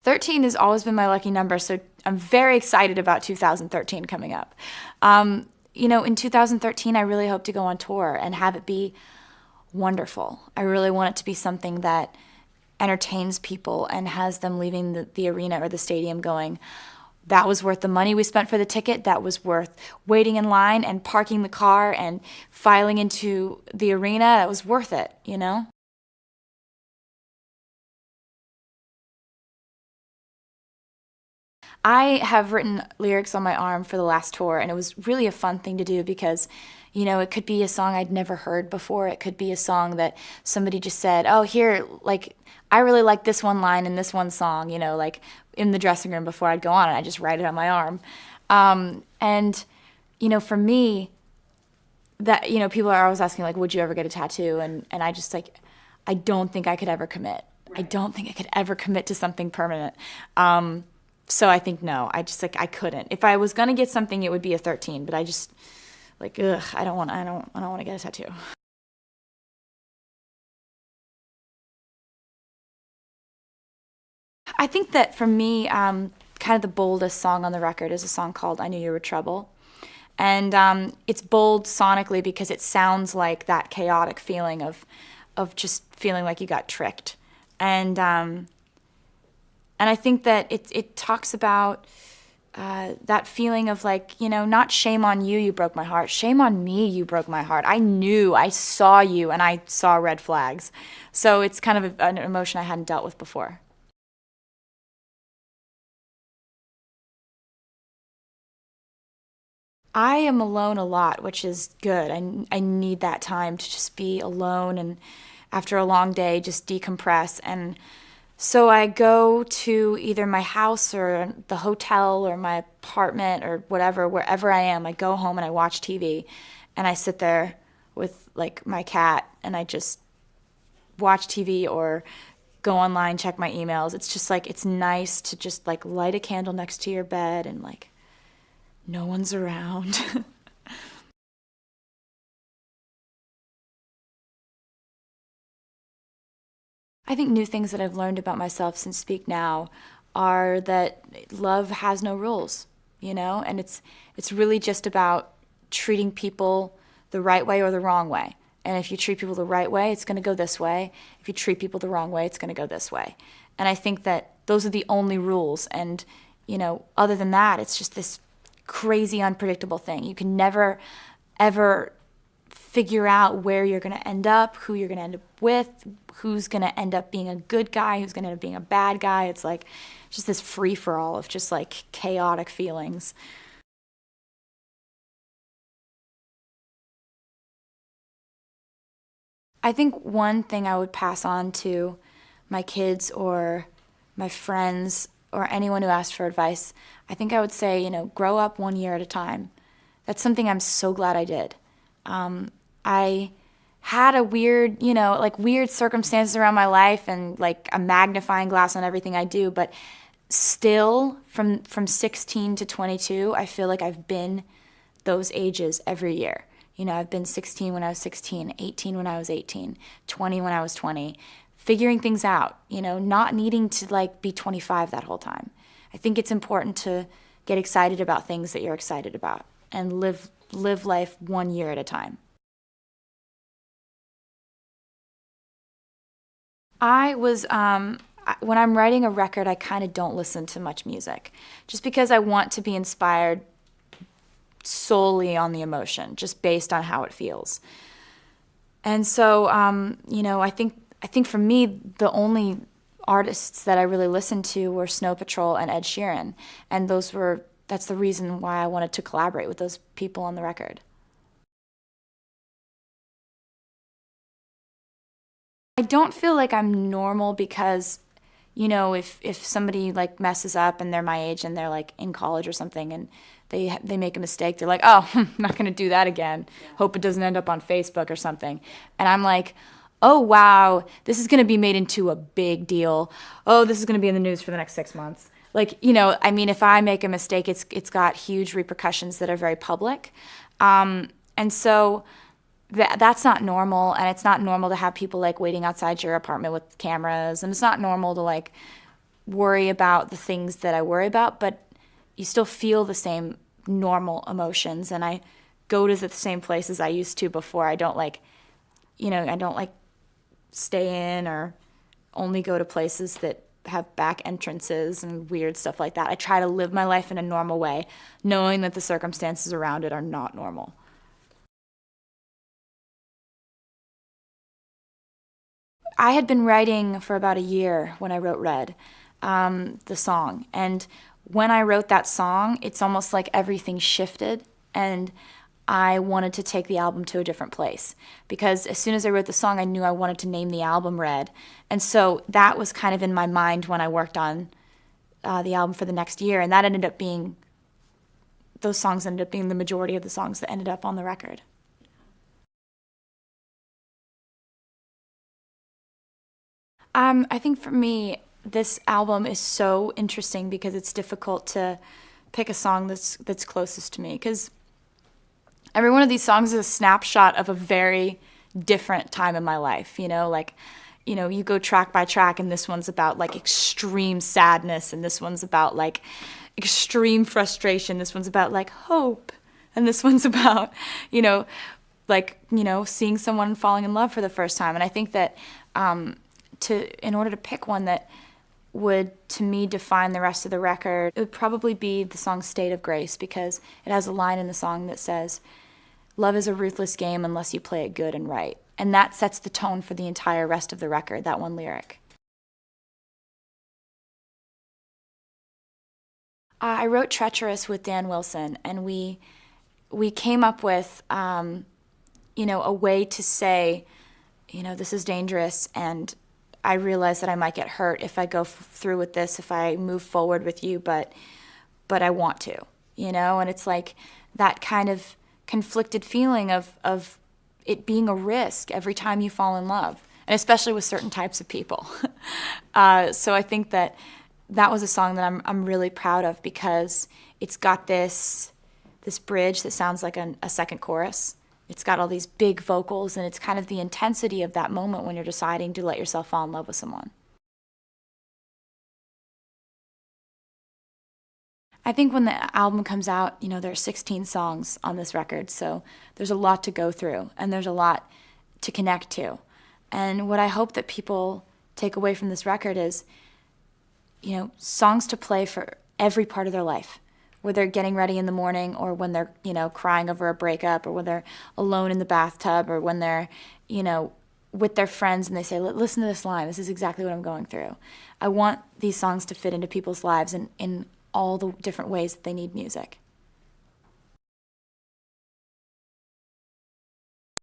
13 has always been my lucky number, so I'm very excited about 2013 coming up. In 2013, I really hope to go on tour and have it be wonderful. I really want it to be something that entertains people and has them leaving the arena or the stadium going, that was worth the money we spent for the ticket. That was worth waiting in line and parking the car and filing into the arena. That was worth it, I have written lyrics on my arm for the last tour, and it was really a fun thing to do because, it could be a song I'd never heard before. It could be a song that somebody just said, oh, here, like, I really like this one line in this one song, like in the dressing room before I'd go on, and I just write it on my arm. For me, that, people are always asking, like, would you ever get a tattoo? And I just, like, I don't think I could ever commit. Right. I don't think I could ever commit to something permanent. So I think no, I just, like, I couldn't. If I was gonna get something, it would be a 13, but I just, like, I don't want to get a tattoo. I think that for me, kind of the boldest song on the record is a song called I Knew You Were Trouble. And it's bold sonically because it sounds like that chaotic feeling of just feeling like you got tricked. And I think that it talks about that feeling of, like, not shame on you, you broke my heart. Shame on me, you broke my heart. I saw you, and I saw red flags. So it's kind of an emotion I hadn't dealt with before. I am alone a lot, which is good. I need that time to just be alone and after a long day, just decompress. And so I go to either my house or the hotel or my apartment or whatever, wherever I am. I go home and I watch TV and I sit there with, like, my cat and I just watch TV or go online, check my emails. It's just, like, it's nice to just, like, light a candle next to your bed and, like, no one's around. I think new things that I've learned about myself since Speak Now are that love has no rules, and it's really just about treating people the right way or the wrong way. And if you treat people the right way, it's going to go this way. If you treat people the wrong way, it's going to go this way. And I think that those are the only rules. And, other than that, it's just this crazy, unpredictable thing. You can never, ever figure out where you're going to end up, who you're going to end up with, who's going to end up being a good guy, who's going to end up being a bad guy. It's like just this free-for-all of just, like, chaotic feelings. I think one thing I would pass on to my kids or my friends or anyone who asked for advice, I think I would say, grow up one year at a time. That's something I'm so glad I did. I had a weird, weird circumstances around my life and, like, a magnifying glass on everything I do, but still from 16 to 22, I feel like I've been those ages every year. I've been 16 when I was 16, 18 when I was 18, 20 when I was 20, figuring things out, not needing to, like, be 25 that whole time. I think it's important to get excited about things that you're excited about and live life one year at a time. When I'm writing a record, I kind of don't listen to much music just because I want to be inspired solely on the emotion, just based on how it feels. And so, I think for me, the only artists that I really listened to were Snow Patrol and Ed Sheeran. And that's the reason why I wanted to collaborate with those people on the record. I don't feel like I'm normal because, if somebody, like, messes up and they're my age and they're, like, in college or something and they make a mistake, they're like, oh, I'm not going to do that again. Hope it doesn't end up on Facebook or something. And I'm like, oh, wow, this is going to be made into a big deal. Oh, this is going to be in the news for the next 6 months. Like, if I make a mistake, it's got huge repercussions that are very public. And so that's not normal, and it's not normal to have people, like, waiting outside your apartment with cameras, and it's not normal to, like, worry about the things that I worry about, but you still feel the same normal emotions, and I go to the same places I used to before. I don't like stay in or only go to places that have back entrances and weird stuff like that. I try to live my life in a normal way, knowing that the circumstances around it are not normal. I had been writing for about a year when I wrote Red, the song. And when I wrote that song, it's almost like everything shifted, and I wanted to take the album to a different place. Because as soon as I wrote the song, I knew I wanted to name the album Red. And so that was kind of in my mind when I worked on the album for the next year. And that ended up being, those songs ended up being the majority of the songs that ended up on the record. I think for me, this album is so interesting because it's difficult to pick a song that's closest to me. Because every one of these songs is a snapshot of a very different time in my life. You go track by track, and this one's about like extreme sadness, and this one's about like extreme frustration. This one's about like hope, and this one's about, seeing someone falling in love for the first time. And I think that in order to pick one that would, to me, define the rest of the record, it would probably be the song State of Grace, because it has a line in the song that says, "Love is a ruthless game unless you play it good and right." And that sets the tone for the entire rest of the record, that one lyric. I wrote Treacherous with Dan Wilson, and we came up with, a way to say, this is dangerous, and I realize that I might get hurt if I go through with this, if I move forward with you, but I want to, and it's like that kind of conflicted feeling of it being a risk every time you fall in love, and especially with certain types of people. So I think that was a song that I'm really proud of, because it's got this bridge that sounds like a second chorus. It's got all these big vocals, and it's kind of the intensity of that moment when you're deciding to let yourself fall in love with someone. I think when the album comes out, there are 16 songs on this record, so there's a lot to go through, and there's a lot to connect to. And what I hope that people take away from this record is, songs to play for every part of their life, where they're getting ready in the morning, or when they're, crying over a breakup, or when they're alone in the bathtub, or when they're, with their friends and they say, listen to this line, this is exactly what I'm going through. I want these songs to fit into people's lives in all the different ways that they need music.